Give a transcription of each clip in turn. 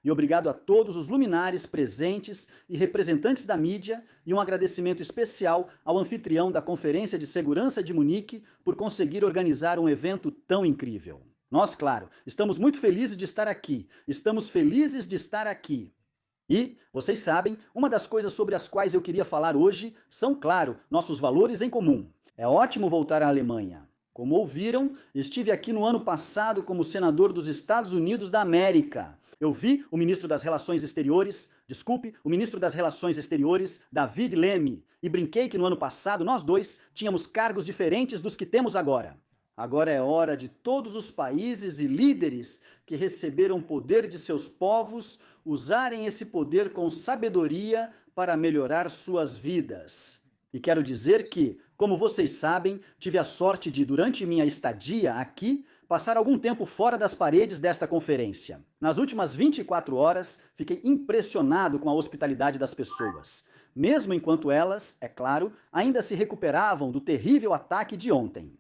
E obrigado a todos os luminares presentes e representantes da mídia, e um agradecimento especial ao anfitrião da Conferência de Segurança de Munique por conseguir organizar um evento tão incrível. Nós, claro, estamos muito felizes de estar aqui. Estamos felizes de estar aqui. E, vocês sabem, uma das coisas sobre as quais eu queria falar hoje são, claro, nossos valores em comum. É ótimo voltar à Alemanha. Como ouviram, estive aqui no ano passado como senador dos Estados Unidos da América. Eu vi o ministro das Relações Exteriores, o ministro das Relações Exteriores, David Lemmy, e brinquei que no ano passado nós dois tínhamos cargos diferentes dos que temos agora. Agora é hora de todos os países e líderes que receberam poder de seus povos usarem esse poder com sabedoria para melhorar suas vidas. E quero dizer que, como vocês sabem, tive a sorte de, durante minha estadia aqui, passar algum tempo fora das paredes desta conferência. Nas últimas 24 horas, fiquei impressionado com a hospitalidade das pessoas, mesmo enquanto elas, é claro, ainda se recuperavam do terrível ataque de ontem.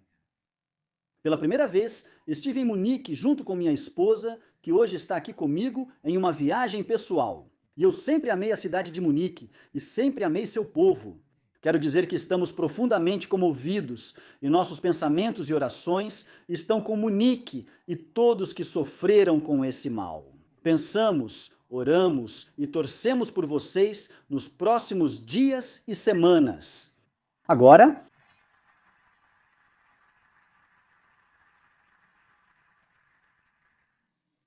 Pela primeira vez, estive em Munique junto com minha esposa, que hoje está aqui comigo em uma viagem pessoal. E eu sempre amei a cidade de Munique e sempre amei seu povo. Quero dizer que estamos profundamente comovidos e nossos pensamentos e orações estão com Munique e todos que sofreram com esse mal. Pensamos, oramos e torcemos por vocês nos próximos dias e semanas. Agora,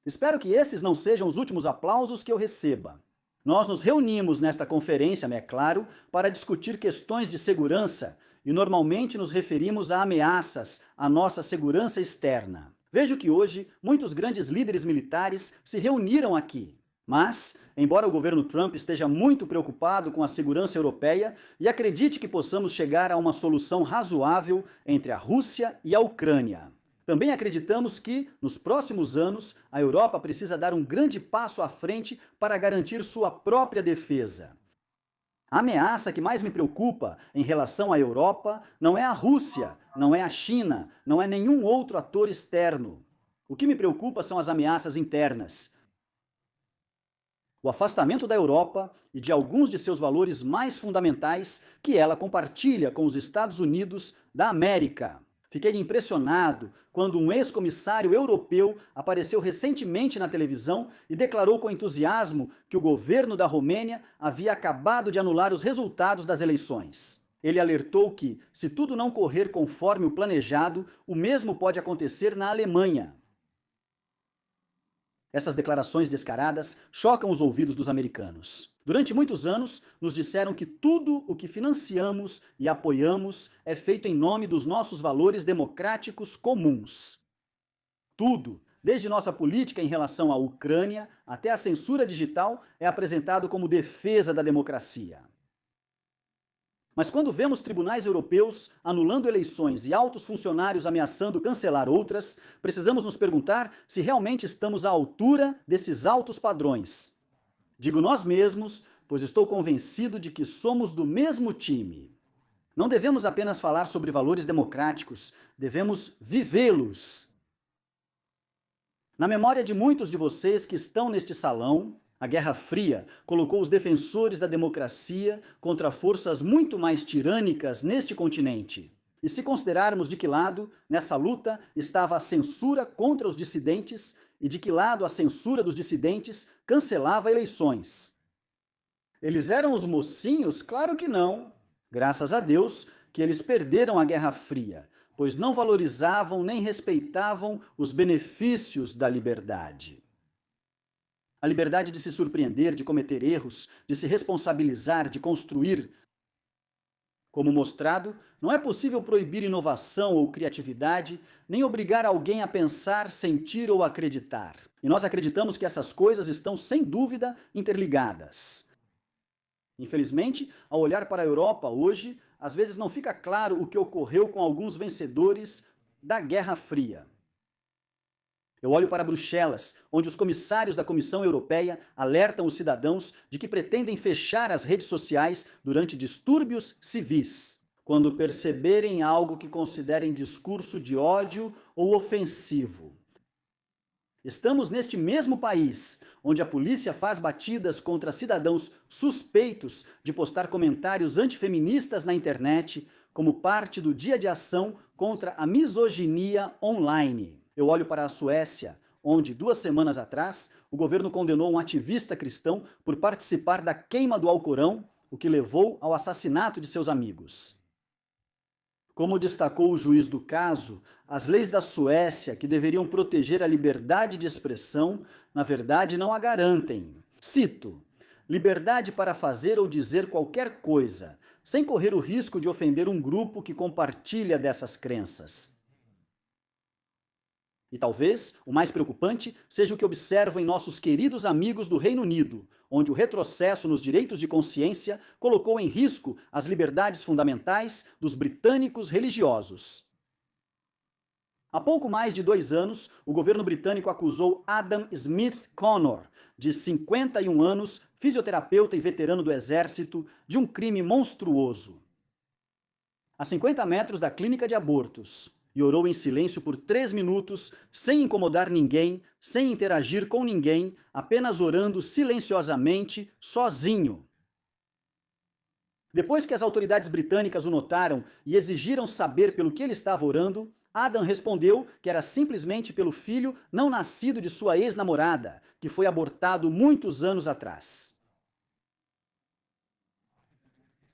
espero que esses não sejam os últimos aplausos que eu receba. Nós nos reunimos nesta conferência, é claro, para discutir questões de segurança e normalmente nos referimos a ameaças à nossa segurança externa. Vejo que hoje muitos grandes líderes militares se reuniram aqui. Mas, embora o governo Trump esteja muito preocupado com a segurança europeia e acredite que possamos chegar a uma solução razoável entre a Rússia e a Ucrânia, também acreditamos que, nos próximos anos, a Europa precisa dar um grande passo à frente para garantir sua própria defesa. A ameaça que mais me preocupa em relação à Europa não é a Rússia, não é a China, não é nenhum outro ator externo. O que me preocupa são as ameaças internas. O afastamento da Europa e de alguns de seus valores mais fundamentais que ela compartilha com os Estados Unidos da América. Fiquei impressionado quando um ex-comissário europeu apareceu recentemente na televisão e declarou com entusiasmo que o governo da Romênia havia acabado de anular os resultados das eleições. Ele alertou que, se tudo não correr conforme o planejado, o mesmo pode acontecer na Alemanha. Essas declarações descaradas chocam os ouvidos dos americanos. Durante muitos anos, nos disseram que tudo o que financiamos e apoiamos é feito em nome dos nossos valores democráticos comuns. Tudo, desde nossa política em relação à Ucrânia até a censura digital, é apresentado como defesa da democracia. Mas quando vemos tribunais europeus anulando eleições e altos funcionários ameaçando cancelar outras, precisamos nos perguntar se realmente estamos à altura desses altos padrões. Digo nós mesmos, pois estou convencido de que somos do mesmo time. Não devemos apenas falar sobre valores democráticos, devemos vivê-los. Na memória de muitos de vocês que estão neste salão, a Guerra Fria colocou os defensores da democracia contra forças muito mais tirânicas neste continente. E se considerarmos de que lado, nessa luta, estava a censura contra os dissidentes e de que lado a censura dos dissidentes cancelava eleições. Eles eram os mocinhos? Claro que não. Graças a Deus que eles perderam a Guerra Fria, pois não valorizavam nem respeitavam os benefícios da liberdade. A liberdade de se surpreender, de cometer erros, de se responsabilizar, de construir. Como mostrado, não é possível proibir inovação ou criatividade, nem obrigar alguém a pensar, sentir ou acreditar. E nós acreditamos que essas coisas estão, sem dúvida, interligadas. Infelizmente, ao olhar para a Europa hoje, às vezes não fica claro o que ocorreu com alguns vencedores da Guerra Fria. Eu olho para Bruxelas, onde os comissários da Comissão Europeia alertam os cidadãos de que pretendem fechar as redes sociais durante distúrbios civis, quando perceberem algo que considerem discurso de ódio ou ofensivo. Estamos neste mesmo país, onde a polícia faz batidas contra cidadãos suspeitos de postar comentários antifeministas na internet, como parte do dia de ação contra a misoginia online. Eu olho para a Suécia, onde 2 semanas atrás o governo condenou um ativista cristão por participar da queima do Alcorão, o que levou ao assassinato de seus amigos. Como destacou o juiz do caso, as leis da Suécia, que deveriam proteger a liberdade de expressão, na verdade não a garantem. Cito: liberdade para fazer ou dizer qualquer coisa, sem correr o risco de ofender um grupo que compartilha dessas crenças. E talvez o mais preocupante seja o que observo em nossos queridos amigos do Reino Unido, onde o retrocesso nos direitos de consciência colocou em risco as liberdades fundamentais dos britânicos religiosos. Há pouco mais de 2 anos, o governo britânico acusou Adam Smith Connor, de 51 anos, fisioterapeuta e veterano do exército, de um crime monstruoso. A 50 metros da clínica de abortos, e orou em silêncio por 3 minutos, sem incomodar ninguém, sem interagir com ninguém, apenas orando silenciosamente, sozinho. Depois que as autoridades britânicas o notaram e exigiram saber pelo que ele estava orando, Adam respondeu que era simplesmente pelo filho não nascido de sua ex-namorada, que foi abortado muitos anos atrás.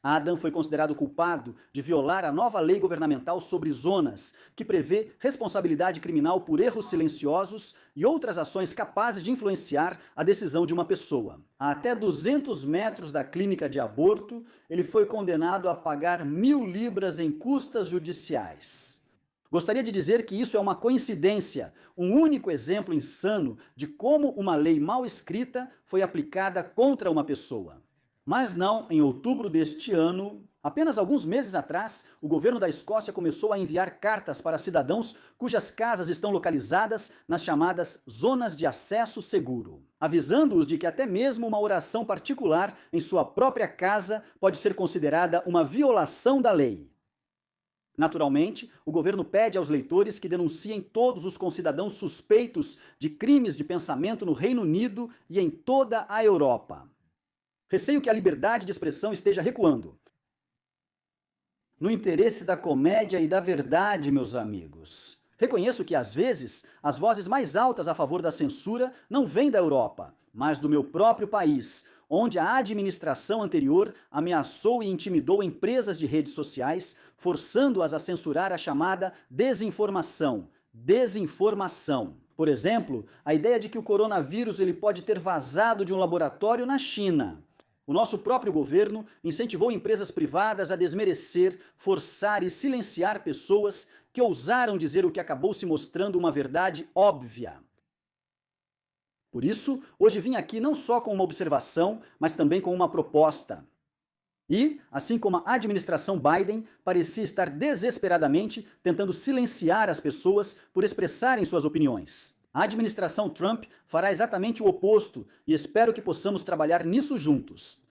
Adam foi considerado culpado de violar a nova lei governamental sobre zonas, que prevê responsabilidade criminal por erros silenciosos e outras ações capazes de influenciar a decisão de uma pessoa. A até 200 metros da clínica de aborto, ele foi condenado a pagar 1.000 libras em custas judiciais. Gostaria de dizer que isso é uma coincidência, um único exemplo insano de como uma lei mal escrita foi aplicada contra uma pessoa. Mas não, em outubro deste ano, apenas alguns meses atrás, o governo da Escócia começou a enviar cartas para cidadãos cujas casas estão localizadas nas chamadas zonas de acesso seguro, avisando-os de que até mesmo uma oração particular em sua própria casa pode ser considerada uma violação da lei. Naturalmente, o governo pede aos leitores que denunciem todos os concidadãos suspeitos de crimes de pensamento no Reino Unido e em toda a Europa. Receio que a liberdade de expressão esteja recuando. No interesse da comédia e da verdade, meus amigos. Reconheço que, às vezes, as vozes mais altas a favor da censura não vêm da Europa, mas do meu próprio país, onde a administração anterior ameaçou e intimidou empresas de redes sociais, forçando-as a censurar a chamada desinformação. Por exemplo, a ideia de que o coronavírus ele pode ter vazado de um laboratório na China. O nosso próprio governo incentivou empresas privadas a desmerecer, forçar e silenciar pessoas que ousaram dizer o que acabou se mostrando uma verdade óbvia. Por isso, hoje vim aqui não só com uma observação, mas também com uma proposta. E, assim como a administração Biden parecia estar desesperadamente tentando silenciar as pessoas por expressarem suas opiniões, a administração Trump fará exatamente o oposto e espero que possamos trabalhar nisso juntos.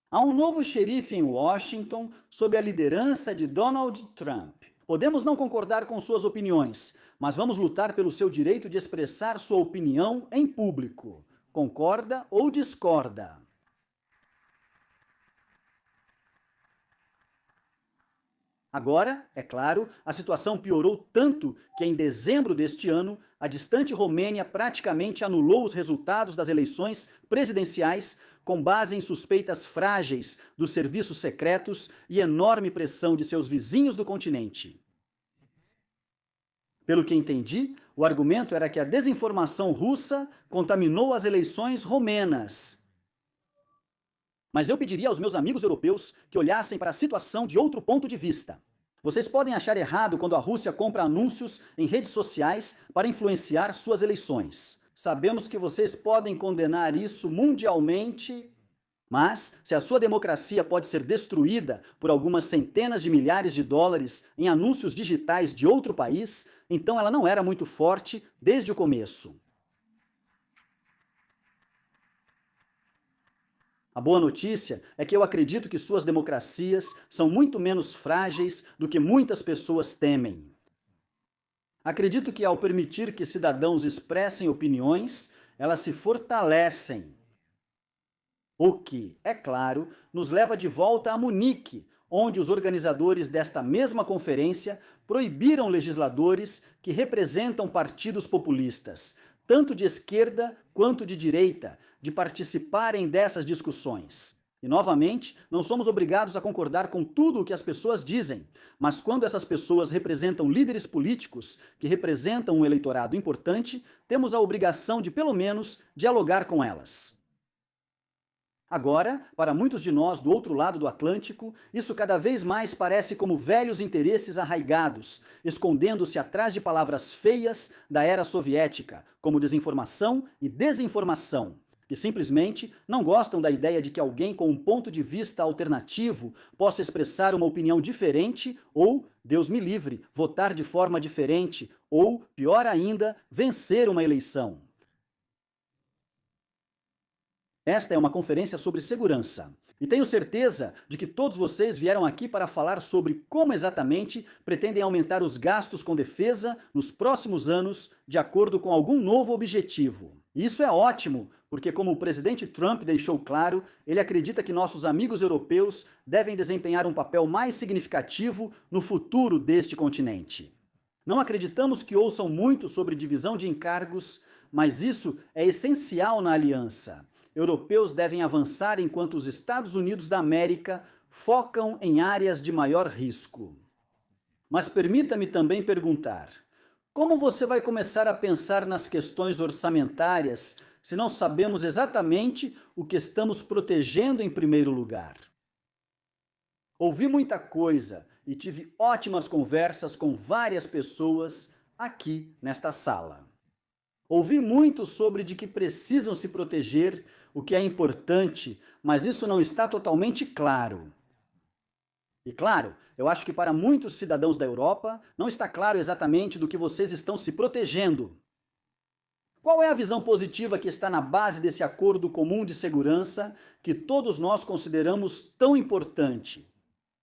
Há um novo xerife em Washington sob a liderança de Donald Trump. Podemos não concordar com suas opiniões, mas vamos lutar pelo seu direito de expressar sua opinião em público. Concorda ou discorda? Agora, é claro, a situação piorou tanto que em dezembro deste ano, a distante Romênia praticamente anulou os resultados das eleições presidenciais com base em suspeitas frágeis dos serviços secretos e enorme pressão de seus vizinhos do continente. Pelo que entendi, o argumento era que a desinformação russa contaminou as eleições romenas. Mas eu pediria aos meus amigos europeus que olhassem para a situação de outro ponto de vista. Vocês podem achar errado quando a Rússia compra anúncios em redes sociais para influenciar suas eleições. Sabemos que vocês podem condenar isso mundialmente, mas se a sua democracia pode ser destruída por algumas centenas de milhares de dólares em anúncios digitais de outro país, então ela não era muito forte desde o começo. A boa notícia é que eu acredito que suas democracias são muito menos frágeis do que muitas pessoas temem. Acredito que ao permitir que cidadãos expressem opiniões, elas se fortalecem. O que, é claro, nos leva de volta a Munique, onde os organizadores desta mesma conferência proibiram legisladores que representam partidos populistas, tanto de esquerda quanto de direita, de participarem dessas discussões. E, novamente, não somos obrigados a concordar com tudo o que as pessoas dizem, mas quando essas pessoas representam líderes políticos que representam um eleitorado importante, temos a obrigação de, pelo menos, dialogar com elas. Agora, para muitos de nós do outro lado do Atlântico, isso cada vez mais parece como velhos interesses arraigados, escondendo-se atrás de palavras feias da era soviética, como desinformação e desinformação, que simplesmente não gostam da ideia de que alguém com um ponto de vista alternativo possa expressar uma opinião diferente ou, Deus me livre, votar de forma diferente ou, pior ainda, vencer uma eleição. Esta é uma conferência sobre segurança. E tenho certeza de que todos vocês vieram aqui para falar sobre como exatamente pretendem aumentar os gastos com defesa nos próximos anos, de acordo com algum novo objetivo. E isso é ótimo, porque como o presidente Trump deixou claro, ele acredita que nossos amigos europeus devem desempenhar um papel mais significativo no futuro deste continente. Não acreditamos que ouçam muito sobre divisão de encargos, mas isso é essencial na aliança. Europeus devem avançar enquanto os Estados Unidos da América focam em áreas de maior risco. Mas permita-me também perguntar, como você vai começar a pensar nas questões orçamentárias se não sabemos exatamente o que estamos protegendo em primeiro lugar? Ouvi muita coisa e tive ótimas conversas com várias pessoas aqui nesta sala. Ouvi muito sobre de que precisam se proteger, o que é importante, mas isso não está totalmente claro. E claro, eu acho que para muitos cidadãos da Europa não está claro exatamente do que vocês estão se protegendo. Qual é a visão positiva que está na base desse acordo comum de segurança que todos nós consideramos tão importante?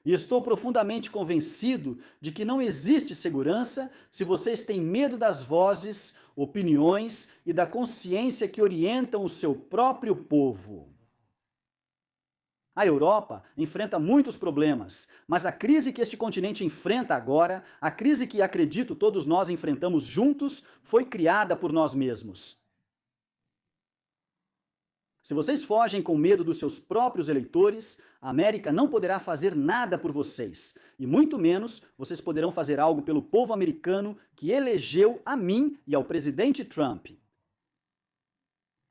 E estou profundamente convencido de que não existe segurança se vocês têm medo das vozes, opiniões e da consciência que orientam o seu próprio povo. A Europa enfrenta muitos problemas, mas a crise que este continente enfrenta agora, a crise que acredito todos nós enfrentamos juntos, foi criada por nós mesmos. Se vocês fogem com medo dos seus próprios eleitores, a América não poderá fazer nada por vocês, e muito menos vocês poderão fazer algo pelo povo americano que elegeu a mim e ao presidente Trump.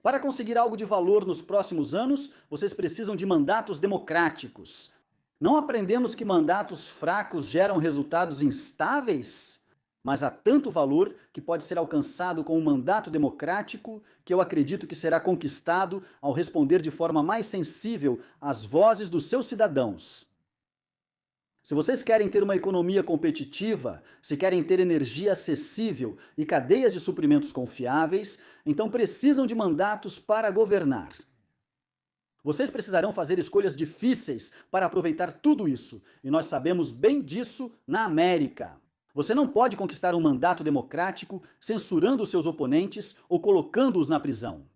Para conseguir algo de valor nos próximos anos, vocês precisam de mandatos democráticos. Não aprendemos que mandatos fracos geram resultados instáveis? Mas há tanto valor que pode ser alcançado com um mandato democrático que eu acredito que será conquistado ao responder de forma mais sensível às vozes dos seus cidadãos. Se vocês querem ter uma economia competitiva, se querem ter energia acessível e cadeias de suprimentos confiáveis, então precisam de mandatos para governar. Vocês precisarão fazer escolhas difíceis para aproveitar tudo isso, e nós sabemos bem disso na América. Você não pode conquistar um mandato democrático censurando os seus oponentes ou colocando-os na prisão.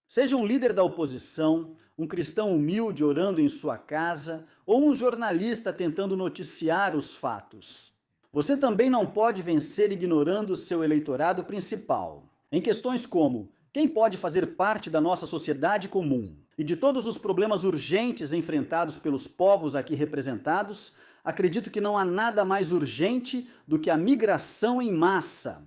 Seja um líder da oposição, um cristão humilde orando em sua casa ou um jornalista tentando noticiar os fatos. Você também não pode vencer ignorando seu eleitorado principal. Em questões como: quem pode fazer parte da nossa sociedade comum? E de todos os problemas urgentes enfrentados pelos povos aqui representados, acredito que não há nada mais urgente do que a migração em massa.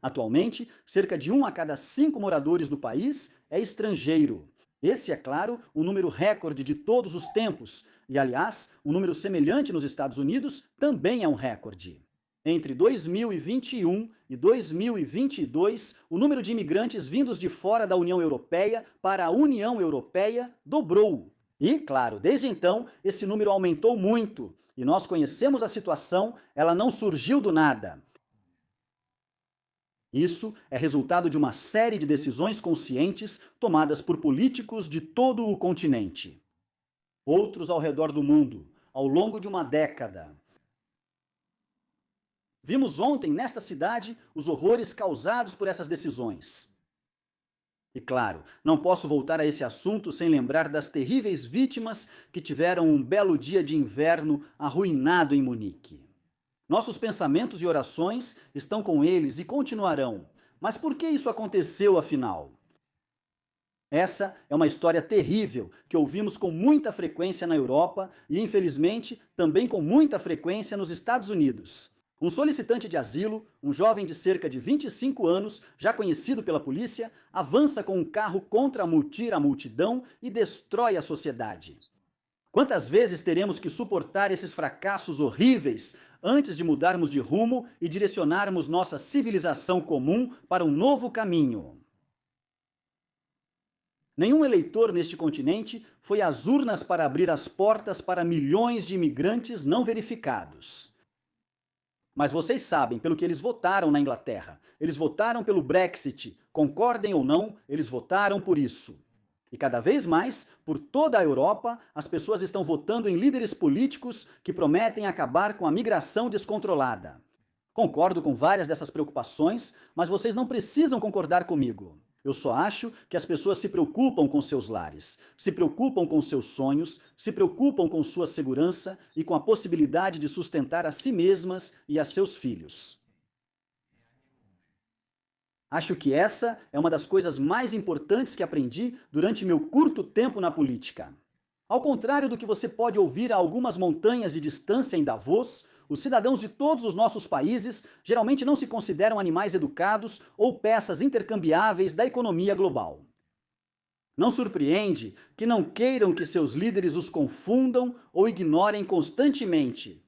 Atualmente, cerca de 1 a cada 5 moradores do país é estrangeiro. Esse é, claro, um número recorde de todos os tempos, e, aliás, um número semelhante nos Estados Unidos também é um recorde. Entre 2021 e 2022, o número de imigrantes vindos de fora da União Europeia para a União Europeia dobrou. E, claro, desde então, esse número aumentou muito, e nós conhecemos a situação, ela não surgiu do nada. Isso é resultado de uma série de decisões conscientes tomadas por políticos de todo o continente. Outros ao redor do mundo, ao longo de uma década. Vimos ontem, nesta cidade, os horrores causados por essas decisões. E claro, não posso voltar a esse assunto sem lembrar das terríveis vítimas que tiveram um belo dia de inverno arruinado em Munique. Nossos pensamentos e orações estão com eles e continuarão. Mas por que isso aconteceu, afinal? Essa é uma história terrível que ouvimos com muita frequência na Europa e, infelizmente, também com muita frequência nos Estados Unidos. Um solicitante de asilo, um jovem de cerca de 25 anos, já conhecido pela polícia, avança com um carro contra a multidão e destrói a sociedade. Quantas vezes teremos que suportar esses fracassos horríveis antes de mudarmos de rumo e direcionarmos nossa civilização comum para um novo caminho? Nenhum eleitor neste continente foi às urnas para abrir as portas para milhões de imigrantes não verificados. Mas vocês sabem pelo que eles votaram na Inglaterra. Eles votaram pelo Brexit. Concordem ou não, eles votaram por isso. E cada vez mais, por toda a Europa, as pessoas estão votando em líderes políticos que prometem acabar com a migração descontrolada. Concordo com várias dessas preocupações, mas vocês não precisam concordar comigo. Eu só acho que as pessoas se preocupam com seus lares, se preocupam com seus sonhos, se preocupam com sua segurança e com a possibilidade de sustentar a si mesmas e a seus filhos. Acho que essa é uma das coisas mais importantes que aprendi durante meu curto tempo na política. Ao contrário do que você pode ouvir a algumas montanhas de distância em Davos, os cidadãos de todos os nossos países geralmente não se consideram animais educados ou peças intercambiáveis da economia global. Não surpreende que não queiram que seus líderes os confundam ou ignorem constantemente.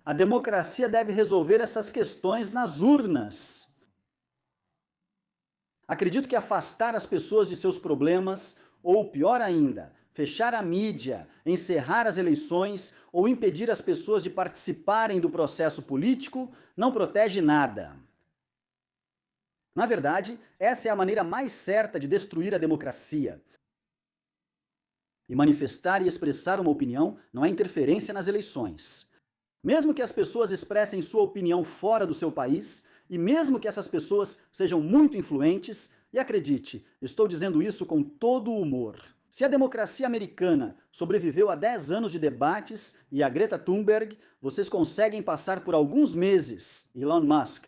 A democracia deve resolver essas questões nas urnas. Acredito que afastar as pessoas de seus problemas, ou pior ainda, fechar a mídia, encerrar as eleições ou impedir as pessoas de participarem do processo político não protege nada. Na verdade, essa é a maneira mais certa de destruir a democracia. E manifestar e expressar uma opinião não é interferência nas eleições. Mesmo que as pessoas expressem sua opinião fora do seu país, e mesmo que essas pessoas sejam muito influentes, e acredite, estou dizendo isso com todo o humor. Se a democracia americana sobreviveu a 10 anos de debates e a Greta Thunberg, vocês conseguem passar por alguns meses, Elon Musk.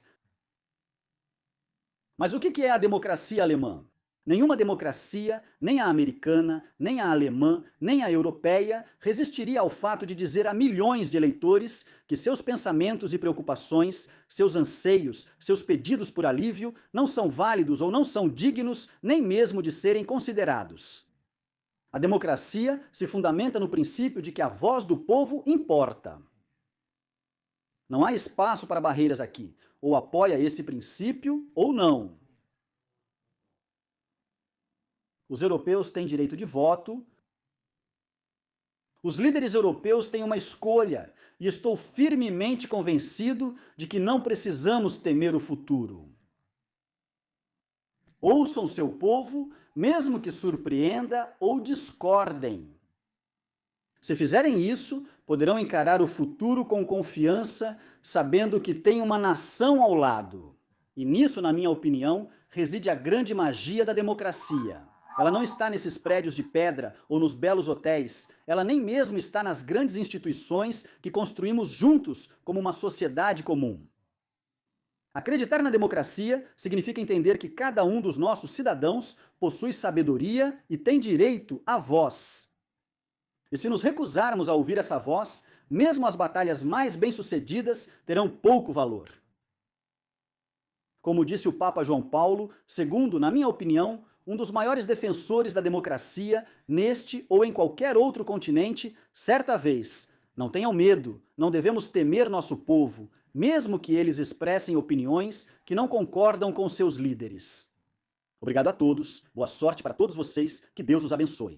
Mas o que é a democracia alemã? Nenhuma democracia, nem a americana, nem a alemã, nem a europeia, resistiria ao fato de dizer a milhões de eleitores que seus pensamentos e preocupações, seus anseios, seus pedidos por alívio não são válidos ou não são dignos nem mesmo de serem considerados. A democracia se fundamenta no princípio de que a voz do povo importa. Não há espaço para barreiras aqui. Ou apoia esse princípio ou não. Os europeus têm direito de voto. Os líderes europeus têm uma escolha e estou firmemente convencido de que não precisamos temer o futuro. Ouçam seu povo, mesmo que surpreenda ou discordem. Se fizerem isso, poderão encarar o futuro com confiança, sabendo que tem uma nação ao lado. E nisso, na minha opinião, reside a grande magia da democracia. Ela não está nesses prédios de pedra ou nos belos hotéis. Ela nem mesmo está nas grandes instituições que construímos juntos como uma sociedade comum. Acreditar na democracia significa entender que cada um dos nossos cidadãos possui sabedoria e tem direito à voz. E se nos recusarmos a ouvir essa voz, mesmo as batalhas mais bem-sucedidas terão pouco valor. Como disse o Papa João Paulo, segundo, na minha opinião, um dos maiores defensores da democracia neste ou em qualquer outro continente, certa vez: não tenham medo, não devemos temer nosso povo, mesmo que eles expressem opiniões que não concordam com seus líderes. Obrigado a todos, boa sorte para todos vocês, que Deus os abençoe.